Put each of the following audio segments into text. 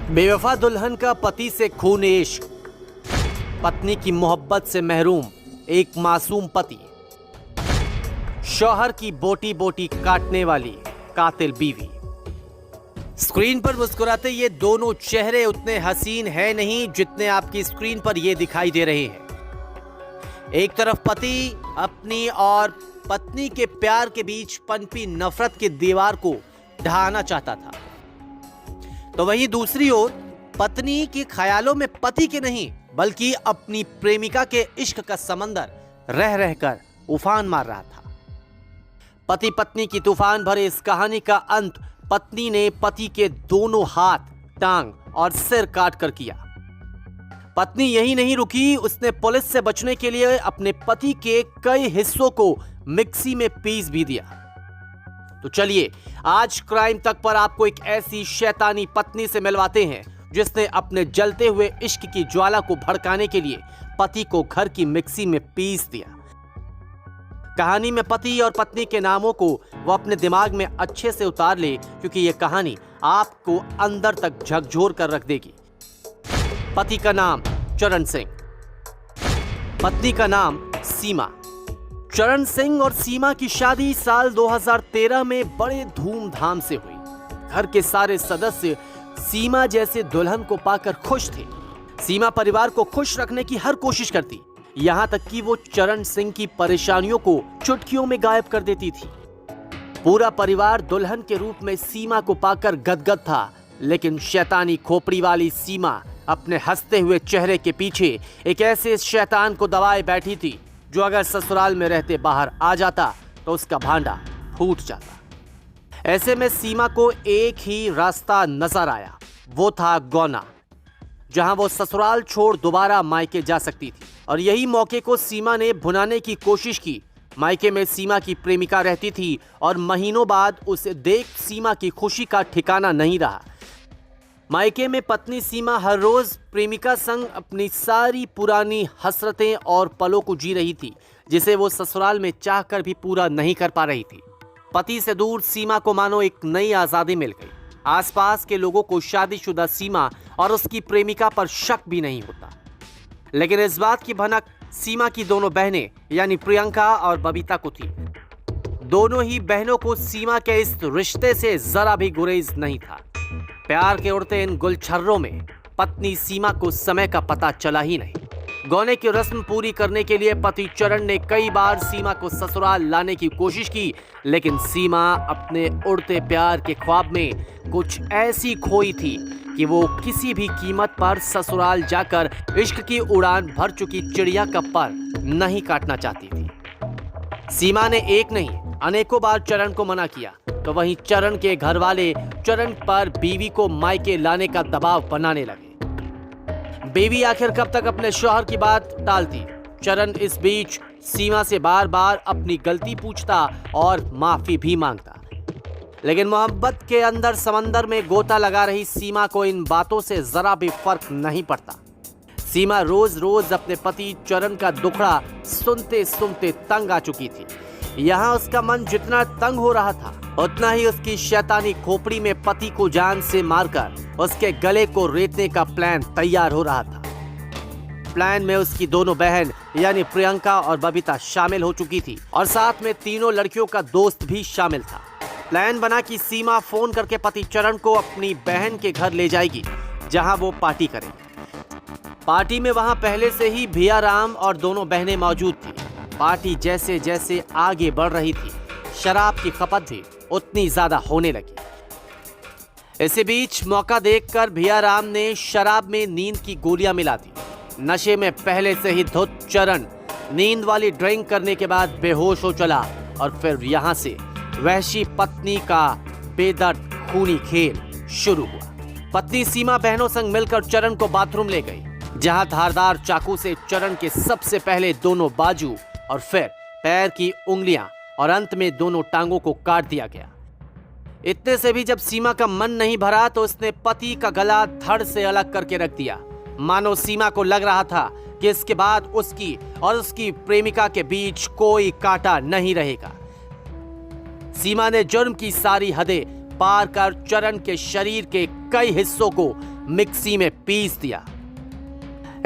बेवफा दुल्हन का पति से खून इश्क, पत्नी की मोहब्बत से महरूम एक मासूम पति, शौहर की बोटी बोटी काटने वाली कातिल बीवी। स्क्रीन पर मुस्कुराते ये दोनों चेहरे उतने हसीन हैं नहीं जितने आपकी स्क्रीन पर ये दिखाई दे रहे हैं। एक तरफ पति अपनी और पत्नी के प्यार के बीच पनपी नफरत की दीवार को ढहाना चाहता था, तो वहीं दूसरी ओर पत्नी के ख्यालों में पति के नहीं बल्कि अपनी प्रेमिका के इश्क का समंदर रह रहकर उफान मार रहा था। पति पत्नी की तूफान भरे इस कहानी का अंत पत्नी ने पति के दोनों हाथ, टांग और सिर काट कर किया। पत्नी यही नहीं रुकी, उसने पुलिस से बचने के लिए अपने पति के कई हिस्सों को मिक्सी में पीस भी दिया। तो चलिए आज क्राइम तक पर आपको एक ऐसी शैतानी पत्नी से मिलवाते हैं जिसने अपने जलते हुए इश्क की ज्वाला को भड़काने के लिए पति को घर की मिक्सी में पीस दिया। कहानी में पति और पत्नी के नामों को वो अपने दिमाग में अच्छे से उतार ले, क्योंकि ये कहानी आपको अंदर तक झकझोर कर रख देगी। पति का नाम चरण सिंह, पत्नी का नाम सीमा। चरण सिंह और सीमा की शादी साल 2013 में बड़े धूमधाम से हुई। घर के सारे सदस्य सीमा जैसे दुल्हन को पाकर खुश थे। सीमा परिवार को खुश रखने की हर कोशिश करती, यहां तक कि वो चरण सिंह की परेशानियों को चुटकियों में गायब कर देती थी। पूरा परिवार दुल्हन के रूप में सीमा को पाकर गदगद था, लेकिन शैतानी खोपड़ी वाली सीमा अपने हंसते हुए चेहरे के पीछे एक ऐसे शैतान को दबाए बैठी थी जो अगर ससुराल में रहते बाहर आ जाता तो उसका भांडा फूट जाता। ऐसे में सीमा को एक ही रास्ता नजर आया, वो था गौना, जहां वो ससुराल छोड़ दोबारा मायके जा सकती थी। और यही मौके को सीमा ने भुनाने की कोशिश की। मायके में सीमा की प्रेमिका रहती थी और महीनों बाद उसे देख सीमा की खुशी का ठिकाना नहीं रहा। मायके में पत्नी सीमा हर रोज प्रेमिका संग अपनी सारी पुरानी हसरतें और पलों को जी रही थी, जिसे वो ससुराल में चाहकर भी पूरा नहीं कर पा रही थी। पति से दूर सीमा को मानो एक नई आजादी मिल गई। आसपास के लोगों को शादीशुदा सीमा और उसकी प्रेमिका पर शक भी नहीं होता, लेकिन इस बात की भनक सीमा की दोनों बहनें यानी प्रियंका और बबीता को थी। दोनों ही बहनों को सीमा के इस रिश्ते से जरा भी गुरेज नहीं था। प्यार के उड़ते इन गुलछर्रों में पत्नी सीमा को समय का पता चला ही नहीं। गौने की रस्म पूरी करने के लिए पति चरण ने कई बार सीमा को ससुराल लाने की कोशिश की, लेकिन सीमा अपने उड़ते प्यार के ख्वाब में कुछ ऐसी खोई थी कि वो किसी भी कीमत पर ससुराल जाकर इश्क की उड़ान भर चुकी चिड़िया का पर नहीं काटना चाहती थी। सीमा ने एक नहीं अनेकों बार चरण को मना किया, तो वहीं चरण के घर वाले चरण पर बीवी को मायके लाने का दबाव बनाने लगे। बीवी आखिर कब तक अपने शौहर की बात टालती। चरण इस बीच सीमा से बार बार अपनी गलती पूछता और माफी भी मांगता, लेकिन मोहब्बत के अंदर समंदर में गोता लगा रही सीमा को इन बातों से जरा भी फर्क नहीं पड़ता। सीमा रोज रोज अपने पति चरण का दुखड़ा सुनते सुनते तंग आ चुकी थी। यहाँ उसका मन जितना तंग हो रहा था, उतना ही उसकी शैतानी खोपड़ी में पति को जान से मारकर उसके गले को रेतने का प्लान तैयार हो रहा था। प्लान में उसकी दोनों बहन यानी प्रियंका और बबीता शामिल हो चुकी थी और साथ में तीनों लड़कियों का दोस्त भी शामिल था। प्लान बना कि सीमा फोन करके पति चरण को अपनी बहन के घर ले जाएगी, जहां वो पार्टी करेंगे। पार्टी में वहां पहले से ही भिया राम और दोनों बहनें मौजूद थी। पार्टी जैसे जैसे आगे बढ़ रही थी, शराब की खपत भी उतनी ज्यादा होने लगी। इसी बीच मौका देखकर भिया राम ने शराब में नींद की गोलियां मिला दी। नशे में पहले से ही धुत चरण नींद वाली ड्रिंक करने के बाद बेहोश हो चला और फिर यहां से वहशी पत्नी का बेदर्द खूनी खेल शुरू हुआ। पत्नी सीमा बहनों संग मिलकर चरण को बाथरूम ले गई, जहां धारदार चाकू से चरण के सबसे पहले दोनों बाजू और फिर पैर की उंगलियां और अंत में दोनों टांगों को काट दिया गया। इतने से भी जब सीमा का मन नहीं भरा तो उसने पति का गला धड़ से अलग करके रख दिया, मानो सीमा को लग रहा था कि इसके बाद उसकी और उसकी प्रेमिका के बीच कोई कांटा नहीं रहेगा। सीमा ने जुर्म की सारी हदें पार कर चरण के शरीर के कई हिस्सों को मिक्सी में पीस दिया।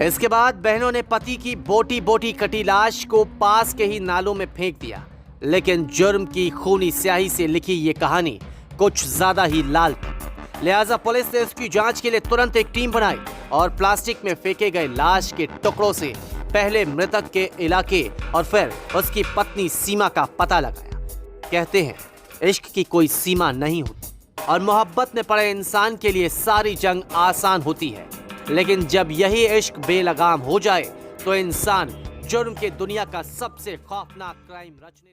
इसके बाद बहनों ने पति की बोटी बोटी कटी लाश को पास के ही नालों में फेंक दिया। लेकिन जुर्म की खूनी स्याही से लिखी ये कहानी कुछ ज्यादा ही लाल थी। लिहाजा पुलिस ने इसकी जांच के लिए तुरंत एक टीम बनाई और प्लास्टिक में फेंके गए लाश के टुकड़ों से पहले मृतक के इलाके और फिर उसकी पत्नी सीमा का पता लगाया। कहते हैं इश्क की कोई सीमा नहीं होती और मोहब्बत में पड़े इंसान के लिए सारी जंग आसान होती है। लेकिन जब यही इश्क बेलगाम हो जाए तो इंसान जुर्म के दुनिया का सबसे खौफनाक क्राइम रचने